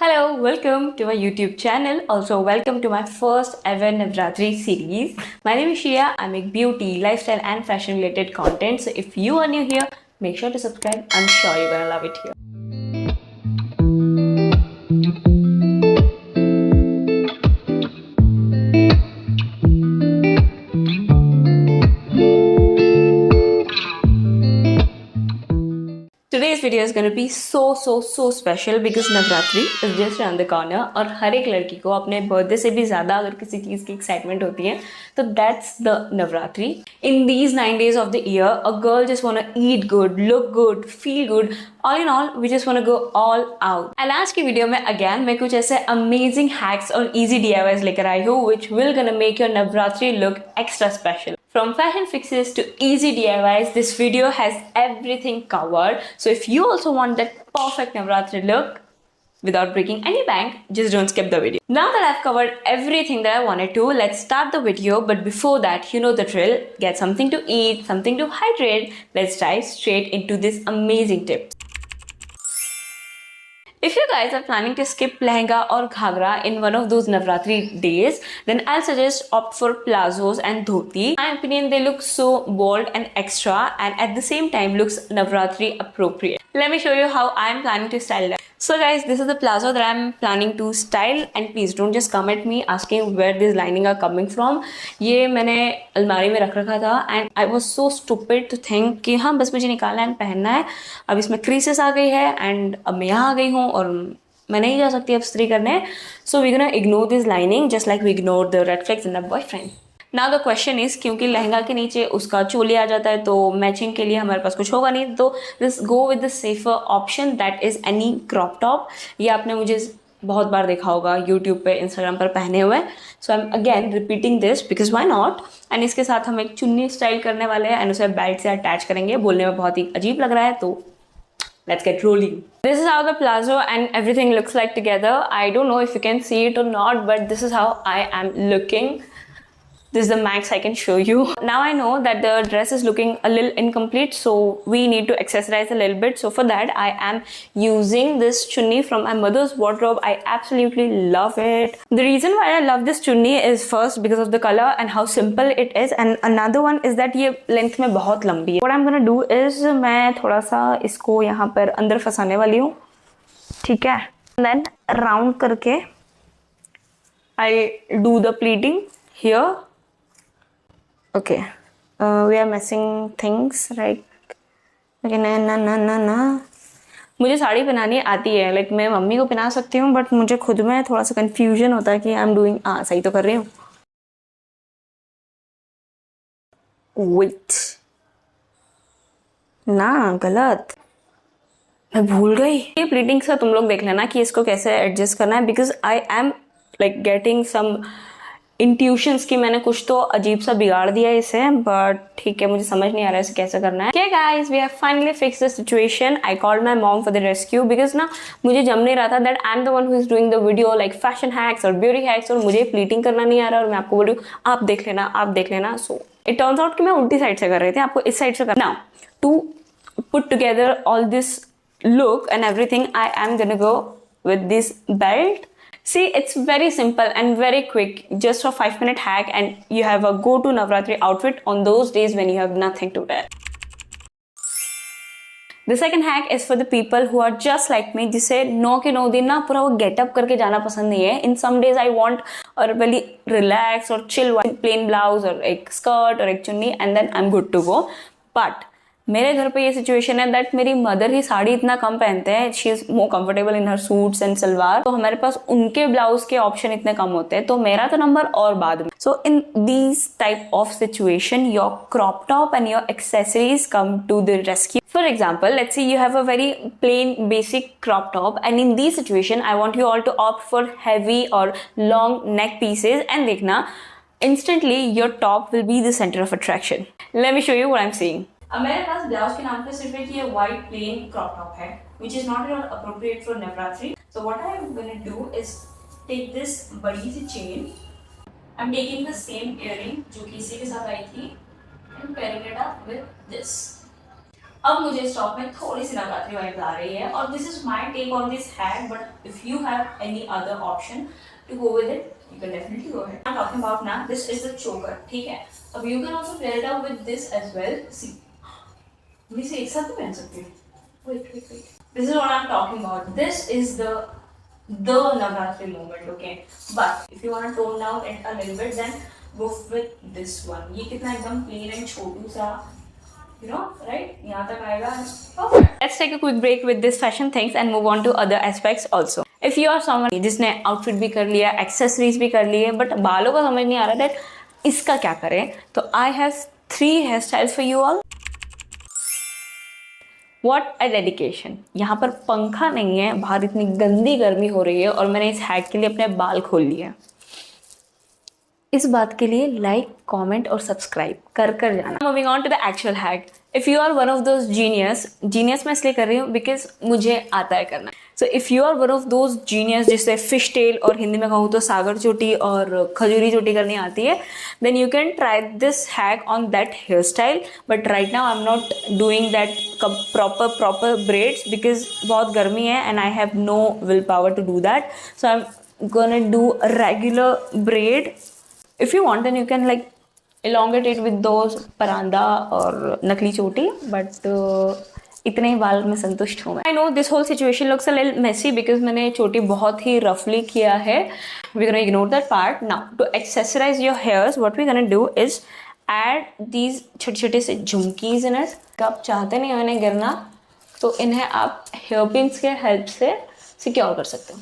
Hello, welcome to my YouTube channel. Also, welcome to my first ever Navratri series. My name is Shia. I make beauty, lifestyle, and fashion related content. So, if you are new here, make sure to subscribe. I'm sure you're gonna love it here. Today's video is going to be so special because Navratri is just around the corner और हर एक लड़की को अपने birthday से भी ज़्यादा अगर किसी चीज़ की एक्साइटमेंट होती है तो that's the Navratri. In these 9 days of the year, a girl just want to eat good, look good, feel good. All in all, we just want to go all out. And आज की video में again मैं कुछ ऐसे amazing hacks और easy DIYs लेकर आई हूँ which will gonna make your Navratri look extra special. From fashion fixes to easy DIYs, this video has everything covered. So if you also want that perfect Navratri look without breaking any bank, just don't skip the video. Now that I've covered everything that I wanted to, let's start the video. But before that, you know the drill. Get something to eat, something to hydrate. Let's dive straight into this amazing tip. If you guys are planning to skip lehenga or ghagra in one of those Navratri days, then I'll suggest opt for plazos and dhoti. In my opinion, they look so bold and extra and at the same time looks Navratri appropriate. Let me show you how I'm planning to style them. So guys, this is the plazo that I'm planning to style and please don't just come at me asking where this lining are coming from. ये मैंने अलमारी में रख रखा था and I was so stupid to think कि हाँ बस मुझे निकालना है पहनना है. अब इसमें creases आ गई है and अब मैं यहाँ आ गई हूँ और मैं नहीं जा सकती अब इस्त्री करने. So we're gonna ignore this lining just like we ignored the red flags in the boyfriend. Now the question is क्योंकि लहंगा के नीचे उसका चोली आ जाता है तो मैचिंग के लिए हमारे पास कुछ होगा नहीं तो this go with the safer option that is any crop top. ये आपने मुझे बहुत बार देखा होगा यूट्यूब पे इंस्टाग्राम पर पहने हुए. So I am again repeating this because why not. And इसके साथ हम एक चुन्नी स्टाइल करने वाले हैं एंड उसे बेल्ट से अटैच करेंगे. बोलने में बहुत ही अजीब लग रहा है तो let's get rolling. This is how the plazo and everything looks like together. I don't know if you can see it or not, but this is how I am looking. This is the max I can show you. Now I know that the dress is looking a little incomplete, so we need to accessorize a little bit. So for that, I am using this chunni from my mother's wardrobe. I absolutely love it. The reason why I love this chunni is first because of the color and how simple it is, and another one is that ये length में बहुत लंबी है. What I'm gonna do is मैं थोड़ा सा इसको यहाँ पर अंदर फंसाने वाली हूँ, ठीक है? And then round करके I do the pleating here. Okay, we are messing things right. Okay, ना मुझे साड़ी पहनानी आती है. लाइक मैं मम्मी को पहना सकती हूँ बट मुझे खुद में थोड़ा सा कंफ्यूजन होता है कि आई एम डूइंग सही तो कर रही हूँ. वेट ना गलत मैं भूल गई. ये प्लीटिंग से तुम लोग देख लेना कि इसको कैसे एडजस्ट करना है because I am like getting some intuitions की मैंने कुछ तो अजीब सा बिगाड़ दिया इसे बट ठीक है मुझे समझ नहीं आ रहा है इसे कैसे करना है. Okay guys, we have finally fixed the situation. I called my mom for the rescue because ना मुझे जम नहीं रहा था that I'm the one who is doing the video like fashion hacks और beauty hacks और मुझे प्लीटिंग करना नहीं आ रहा और मैं आपको बोल रही हूँ आप देख लेना. So it turns out कि मैं उल्टी साइड से कर रही थी, आपको इस साइड से करना. Now to put together all this look and everything, I am gonna go with this belt. See, it's very simple and very quick, just a 5-minute hack and you have a go-to Navratri outfit on those days when you have nothing to wear. The second hack is for the people who are just like me, जिसे 9 के 9 दिन ना पूरा वो getup करके जाना पसंद नहीं है. In some days I want a really relax और chill plain blouse और एक skirt और एक चुन्नी and then I'm good to go. But मेरे घर पे ये सिचुएशन है दैट मेरी मदर ही साड़ी इतना कम पहनते हैं. She is more comfortable in her suits and salwar. तो हमारे पास उनके ब्लाउज के ऑप्शन इतने कम होते हैं तो मेरा तो नंबर और बाद में. So in these type of situation your crop top and your accessories come to the rescue. For example, let's say you have a very plain basic crop top and in this situation I want you all to opt for heavy or long neck pieces and देखना instantly your top will be the center of attraction. Let me show you what I'm saying. अब मेरे पास blouse के नाम पे सिर्फ एक ये white plane crop top है which is not at all appropriate for Navratri. So what I am gonna do is take this बड़ी सी chain. I'm taking the same earring जो कि इसी के साथ आई थी and pairing it up with this. अब मुझे इस टॉप में थोड़ी सी नवरात्रि वाइब आ रही है और this is my take on this hack, but if you have any other option to go with it, you can definitely go ahead. I'm talking about now, this is the choker, ठीक है. अब you can also pair it up with this as well. See, मैं इसे एक साथ भी पहन सकती हूँ. Wait. This is what I'm talking about. This is the Navratri moment, okay? But if you want to tone down it a little bit, then go with this one. ये कितना एकदम plain and छोटू सा, you know, right? यहाँ तक आएगा. Perfect. Let's take a quick break with this fashion things and move on to other aspects also. If you are someone जिसने outfit भी कर लिया, एक्सेसरीज भी कर लिए, बट बालों का समझ नहीं आ रहा दैट इसका क्या करें, तो I have 3 hairstyles for you all. What a dedication. यहाँ पर पंखा नहीं है, बाहर इतनी गंदी गर्मी हो रही है और मैंने इस हैक के लिए अपने बाल खोल लिए. इस बात के लिए लाइक, कमेंट और सब्सक्राइब कर जाना. Moving on to the actual hack. If you are one of those genius मैं इसलिए कर रही हूँ बिकॉज मुझे आता है करना. So if you are one of those genius जिससे फिश टेल और हिंदी में कहूँ तो सागर चोटी और खजूरी चोटी करनी आती है, then you can try this hack on that hair style. But right now I am not doing that proper braids because बहुत गर्मी है and I have no will power to do that. So I am gonna do regular braid. If you want, then you can like elongate it with those paranda और नकली चोटी, but इतने ही बाल में संतुष्ट हूँ मैं. I know this whole situation looks a little messy because मैंने चोटी बहुत ही roughly किया है. We're gonna ignore that part. Now to accessorize your hairs, what we're gonna do is add these छोटे-छोटे से झुमकीज in it. आप चाहते नहीं हो इन्हें गिरना, तो इन्हें आप हेयर पिन्स के हेल्प से सिक्योर कर सकते हो.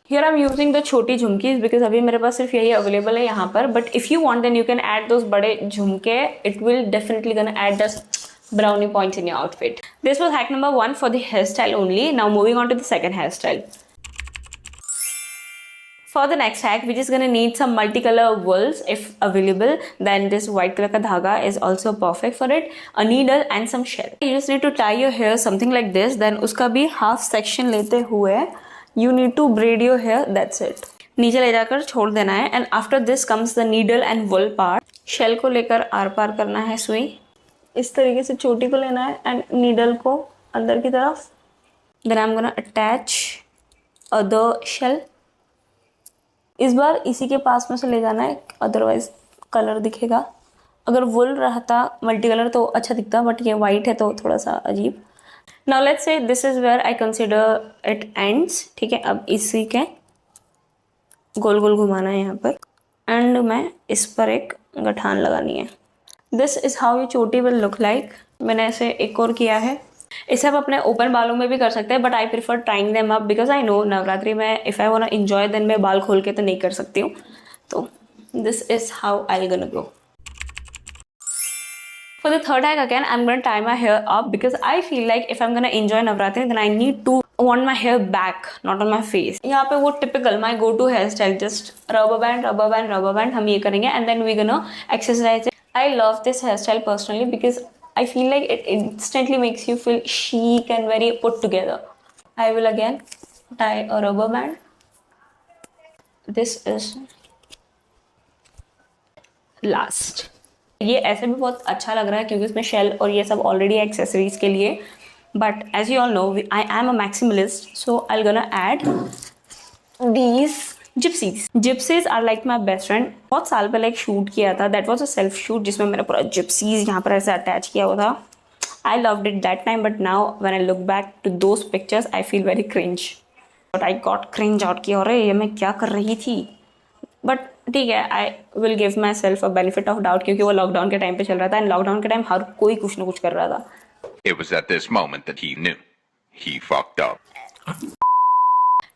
Here I'm using the छोटी झुमकीज because अभी मेरे पास सिर्फ यही अवेलेबल है यहाँ पर. But if you want, then you can add those बड़े झुमके. It will definitely gonna add the brownie points in your outfit. This was hack number 1 for the hairstyle only. Now moving on to the second hairstyle. For the next hack, we're just gonna need some multicolor wools if available. Then this white color का धागा is also perfect for it. A needle and some shell. You just need to tie your hair something like this. Then उसका भी half section लेते हुए you need to braid your hair. That's it. नीचे ले जाकर छोड़ देना है. And after this comes the needle and wool part. Shell को लेकर आर पार करना है सुई. इस तरीके से चोटी को लेना है and needle को अंदर की तरफ. Then I'm gonna attach other shell. इस बार इसी के पास में से ले जाना है, अदरवाइज कलर दिखेगा. अगर वुल रहता मल्टी कलर तो अच्छा दिखता, बट ये वाइट है तो थोड़ा सा अजीब. Now let's say this is where I consider it ends. ठीक है, अब इसी के गोल गोल घुमाना है यहाँ पर एंड मैं इस पर एक गठान लगानी है. This is how ये चोटी will look like. मैंने ऐसे एक और किया है. इसे आप अपने ओपन बालों में भी कर सकते हैं, but I prefer tying them up because I know Navratri में if I want to enjoy then मैं बाल खोल के तो नहीं कर सकती हूँ. तो this is how I gonna go. For the third hack again, I'm going to tie my hair up because I feel like if I'm going to enjoy Navratri, then I need to want my hair back, not on my face. यहाँ पे वो typical my go-to hairstyle, just rubber band, हम ये करेंगे and then we're gonna exercise it. I love this hairstyle personally because I feel like it instantly makes you feel chic and very put together. I will again tie a rubber band. This is last. ये ऐसे भी बहुत अच्छा लग रहा है क्योंकि इसमें शेल और ये सब ऑलरेडी एक्सेसरीज के लिए. But as you all know I am a maximalist, so I gonna add these gypsies. Gypsies are like my best friend. बहुत साल पहले एक शूट किया था, that was a self shoot जिसमें मैंने पूरा जिप्सीज यहाँ पर ऐसे अटैच किया हुआ था. I loved it that time, but now when I look back to those pictures I feel very cringe. But I got cringe out किया, अरे ये मैं क्या कर रही थी. बट ठीक है, I will give my self a benefit of doubt क्योंकि वो लॉकडाउन के टाइम पे चल रहा था एंड लॉकडाउन के टाइम हर कोई कुछ ना कुछ कर रहा था. It was at this moment that he knew he fucked up.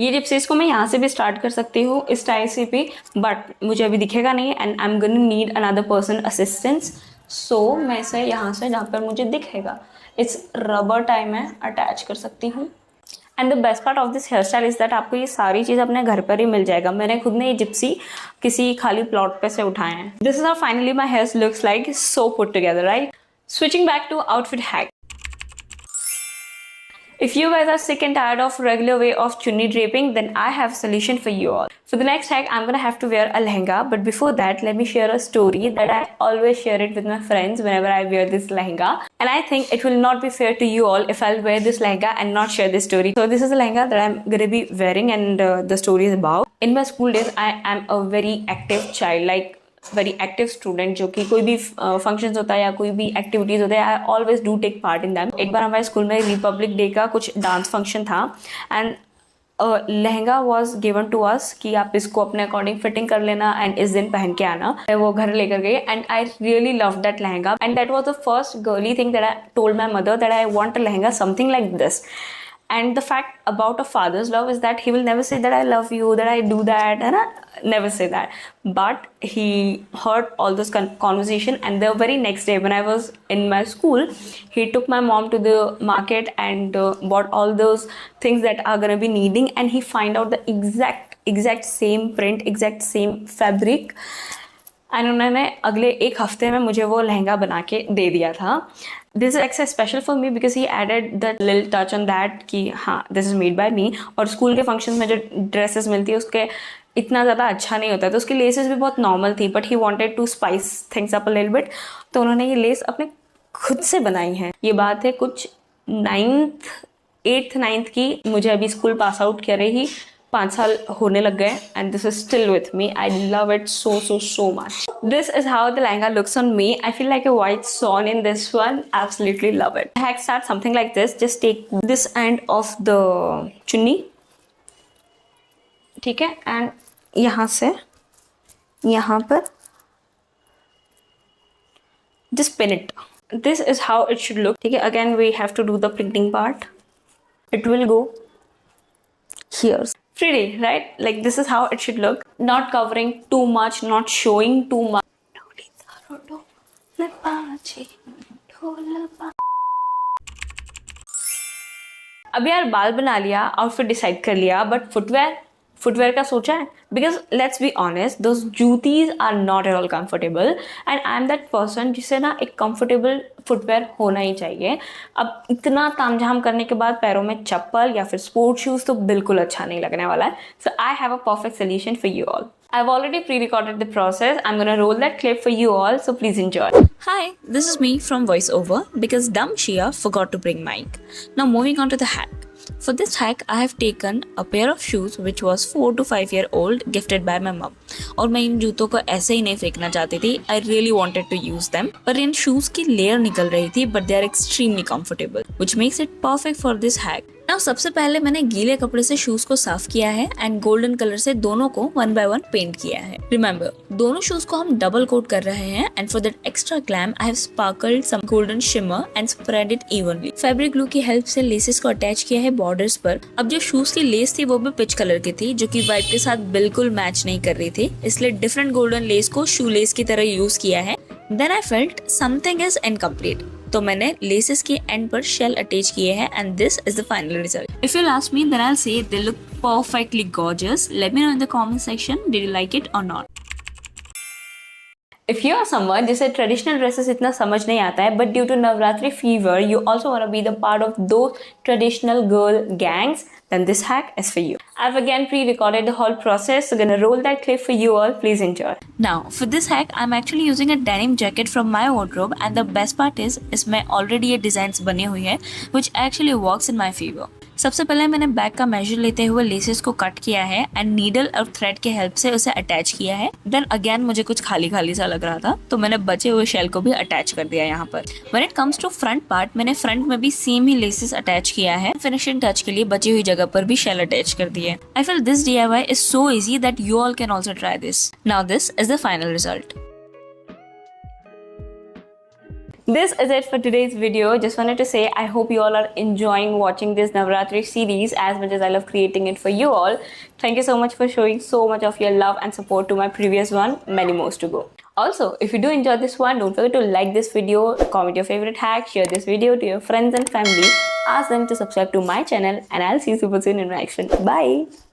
ये जिप्सीज को मैं यहाँ से भी स्टार्ट कर सकती हूँ इस स्टाइल से भी, बट मुझे अभी दिखेगा नहीं and I am gonna need another person assistance. So मैं इसे यहाँ से जहाँ पर मुझे दिखेगा इस रबर टाई में अटैच कर सकती हूँ. And the best part of this hair style is that आपको ये सारी चीज़ अपने घर पर ही मिल जाएगा. मैंने खुद ने ये जिप्सी किसी खाली प्लॉट पे से उठाए हैं. This is how finally my hair looks like, so put together, right. Switching back to outfit hack. If you guys are sick and tired of regular way of chunni draping, then I have a solution for you all. For the next hack, I'm gonna have to wear a lehenga, but before that, let me share a story that I always share it with my friends whenever I wear this lehenga. And I think it will not be fair to you all if I'll wear this lehenga and not share this story. So this is a lehenga that I'm gonna be wearing, and the story is about. In my school days, I am a very active child, like very active student, जो कि कोई भी functions होता है या कोई भी activities होता है, I always do take part in them. एक बार हमारे स्कूल में रिपब्लिक डे का कुछ डांस फंक्शन था, and lehenga was given to us कि आप इसको अपने अकॉर्डिंग फिटिंग कर लेना एंड इस दिन पहन के आना. मैं वो घर लेकर गई and I really love that lehenga, and that was the first girly thing that I told my mother that I want a lehenga something like this. And the fact about a father's love is that he will never say that I love you, that I do that, and never say that. But he heard all those conversation, and the very next day when I was in my school, he took my mom to the market and bought all those things that are gonna be needing, and he find out the exact same print, exact same fabric. And उन्होंने अगले एक हफ्ते में मुझे वो लहंगा बना के दे दिया था. This is extra special for me because he added the little touch on that कि हाँ this is made by me. और स्कूल के फंक्शन में जो ड्रेसेस मिलती है उसके इतना ज़्यादा अच्छा नहीं होता है, तो उसकी लेसेस भी बहुत नॉर्मल थी, but he wanted to spice things up a little bit. तो उन्होंने ये लेस अपने खुद से बनाई है. ये बात है कुछ 8th 9th की. मुझे अभी स्कूल पास आउट कर रही 5 साल होने लग गए, and this is still with me. I love it so much. This is how the lehenga looks on me. I feel like a white swan in this one. Absolutely love it. The hack starts something like this. Just take this end of the chunni, ठीक है, and यहाँ से यहाँ पर just pin it. This is how it should look. ठीक है, again we have to do the printing part. It will go here. Pretty, right? Like this is how it should look. Not covering too much, not showing too much. अब यार बाल बना लिया, outfit decide कर लिया, but footwear का सोचा है? Because let's be honest, those juttis are not at all comfortable, and I am that person जिसे ना एक कंफर्टेबल फुटवेयर होना ही चाहिए. अब इतना तामझाम करने के बाद पैरों में चप्पल या फिर स्पोर्ट शूज तो बिल्कुल अच्छा नहीं लगने वाला है. So I have a perfect solution for you all. I've already pre-recorded the process. I'm gonna roll that clip for you all, so please enjoy. Hi, this is me from VoiceOver because dumb Shia forgot to bring mic. Now moving on to the hack. For this hack, I have taken a pair of shoes which was 4 to 5 year old gifted by my mom. और मैं इन जूतों को ऐसे ही नहीं फेंकना चाहती थी. I really wanted to use them. पर इन शूज की लेयर निकल रही थी, but they are extremely comfortable, which makes it perfect for this hack. Now सबसे पहले मैंने गीले कपड़े से शूज को साफ किया है एंड गोल्डन कलर से दोनों को 1 by 1 पेंट किया है. रिमेंबर, दोनों शूज को हम डबल कोट कर रहे हैं, and for that extra glam I have sparkled some golden shimmer and spread it evenly. Fabric glue की हेल्प से लेसेस को अटैच किया है बॉर्डर्स पर. अब जो शूज की लेस थी वो भी पिच कलर की थी, जो कि वाइट के साथ बिल्कुल मैच नहीं कर रही थी, इसलिए डिफरेंट गोल्डन लेस को शू लेस की तरह यूज किया है. Then I felt something is incomplete, तो मैंने लेसेस के एंड पर शेल अटैच किए हैं, and this is the final result. If you ask me, then I will say they look perfectly gorgeous. Let me know in the comment section, did you like it और not. If you are someone जिसे traditional dresses इतना समझ नहीं आता है, but due to Navratri fever, you also want to be the part of those traditional girl gangs, then this hack is for you. I've again pre-recorded the whole process, so gonna roll that clip for you all. Please enjoy. Now, for this hack, I'm actually using a denim jacket from my wardrobe, and the best part is, इसमें already ये designs बने हुए हैं, which actually works in my favor. सबसे पहले मैंने back का major लेते हुए लेसेस को कट किया है एंड नीडल और थ्रेड के हेल्प से उसे अटैच किया है. देन अगेन मुझे कुछ खाली खाली सा लग रहा था, तो मैंने बचे हुए शेल को भी अटैच कर दिया यहाँ पर. When it comes to front part, मैंने फ्रंट में भी सेम ही लेसेस अटैच किया है. फिनिशिंग टच के लिए बची हुई जगह पर भी शेल अटैच कर दिए. I feel this DIY is so easy that you all can also try this. Now this is the final result. This is it for today's video. Just wanted to say I hope you all are enjoying watching this Navratri series as much as I love creating it for you all. Thank you so much for showing so much of your love and support to my previous one. Many more to go. Also, if you do enjoy this one, don't forget to like this video, comment your favorite hack, share this video to your friends and family, ask them to subscribe to my channel, and I'll see you super soon in my next one. Bye!